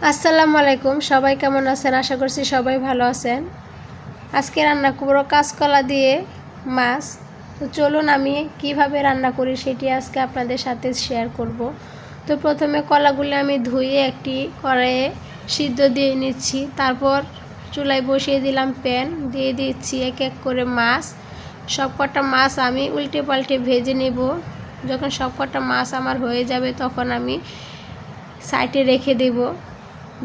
আসসালামু আলাইকুম, সবাই কেমন আছেন? আশা করছি সবাই ভালো আছেন। আজকে রান্না করব কাঁচকলা দিয়ে মাছ। তো চলুন আমি কিভাবে রান্না করি সেটি আজকে আপনাদের সাথে শেয়ার করব। তো প্রথমে কলাগুলো আমি ধুয়ে একটি কড়াইয়ে সিদ্ধ দিয়ে নিচ্ছি। তারপর চুলায় বসিয়ে দিলাম প্যান, দিয়ে দিচ্ছি এক এক করে মাছ। সবকটা মাছ আমি উল্টে পাল্টে ভেজে নেব। যখন সবকটা মাছ আমার হয়ে যাবে তখন আমি সাইডে রেখে দেব।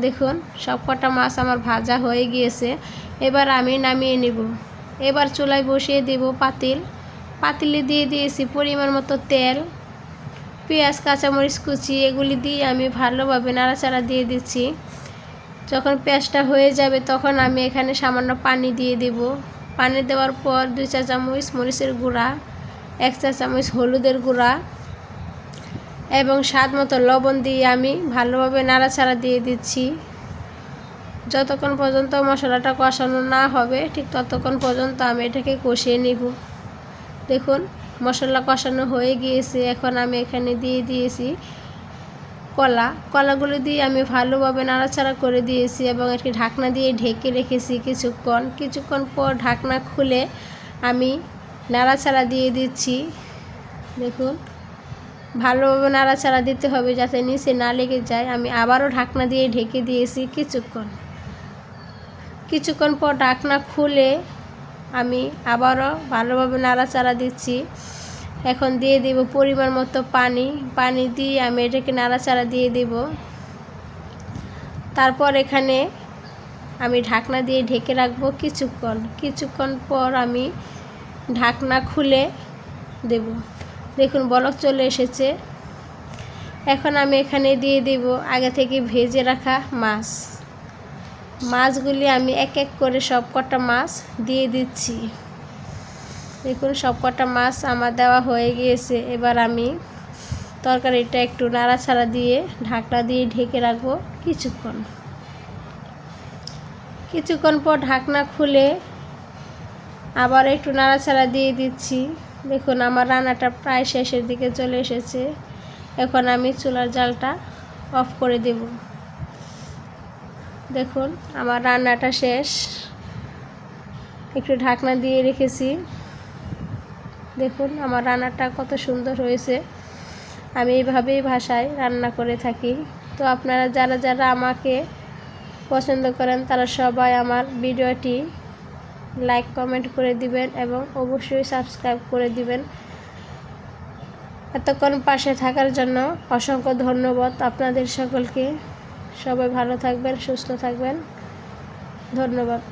দেখুন সবকটা মাছ আমার ভাজা হয়ে গিয়েছে। এবার আমি নামিয়ে নেব। এবার চুলায় বসিয়ে দেব পাতিলে দিয়ে দিয়েছি পরিমাণ মতো তেল, পেঁয়াজ, কাঁচামরিচ কুচি এগুলি দিয়ে আমি ভালোভাবে নাড়াচাড়া দিয়ে দিচ্ছি। যখন পেঁয়াজটা হয়ে যাবে তখন আমি এখানে সামান্য পানি দিয়ে দেব। পানি দেওয়ার পর 2 চা চামচ মরিচের গুঁড়া, 1 চা চামচ হলুদের গুঁড়া এবং স্বাদ মতো লবণ দিয়ে আমি ভালোভাবে নাড়াচাড়া দিয়ে দিচ্ছি। যতক্ষণ পর্যন্ত মশলাটা কষানো না হবে ঠিক ততক্ষণ পর্যন্ত আমি এটাকে কষিয়ে নিব। দেখুন মশলা কষানো হয়ে গিয়েছে। এখন আমি এখানে দিয়ে দিয়েছি কলাগুলো দিয়ে আমি ভালোভাবে নাড়াচাড়া করে দিয়েছি এবং একটি ঢাকনা দিয়ে ঢেকে রেখেছি কিছুক্ষণ পর ঢাকনা খুলে আমি নাড়াচাড়া দিয়ে দিচ্ছি। দেখুন ভালোভাবে নাড়াচাড়া দিতে হবে যাতে নিচে না লেগে যায়। আমি আবারও ঢাকনা দিয়ে ঢেকে দিয়েছি কিছুক্ষণ পর ঢাকনা খুলে আমি আবারও ভালোভাবে নাড়াচাড়া দিচ্ছি। এখন দিয়ে দেব পরিমাণ মতো পানি দিয়ে আমি এটাকে নাড়াচাড়া দিয়ে দেব। তারপর এখানে আমি ঢাকনা দিয়ে ঢেকে রাখবো কিছুক্ষণ পর আমি ঢাকনা খুলে দেব। দেখুন বলক চলে এসেছে। এখন আমি এখানে দিয়ে দেব আগে থেকে ভেজে রাখা মাছগুলি আমি এক এক করে সবকটা মাছ দিয়ে দিচ্ছি। দেখুন সবকটা মাছ আমার দেওয়া হয়ে গিয়েছে। এবার আমি তরকারিটা একটু নাড়াচাড়া দিয়ে ঢাকনা দিয়ে ঢেকে রাখবো কিছুক্ষণ পর ঢাকনা খুলে আবার একটু নাড়াচাড়া দিয়ে দিচ্ছি। দেখুন আমার রান্নাটা প্রায় শেষের দিকে চলে এসেছে। এখন আমি চুলার জালটা অফ করে দেব। দেখুন আমার রান্নাটা শেষ। একটু ঢাকনা দিয়ে রেখেছি। দেখুন আমার রান্নাটা কত সুন্দর হয়েছে। আমি এইভাবেই বাসায় রান্না করে থাকি। তো আপনারা যারা আমাকে পছন্দ করেন তারা সবাই আমার ভিডিওটি লাইক কমেন্ট করে দিবেন এবং অবশ্যই সাবস্ক্রাইব করে দিবেন। এতক্ষণ পাশে থাকার জন্য অসংখ্য ধন্যবাদ আপনাদের সকলকে। সবাই ভালো থাকবেন, সুস্থ থাকবেন। ধন্যবাদ।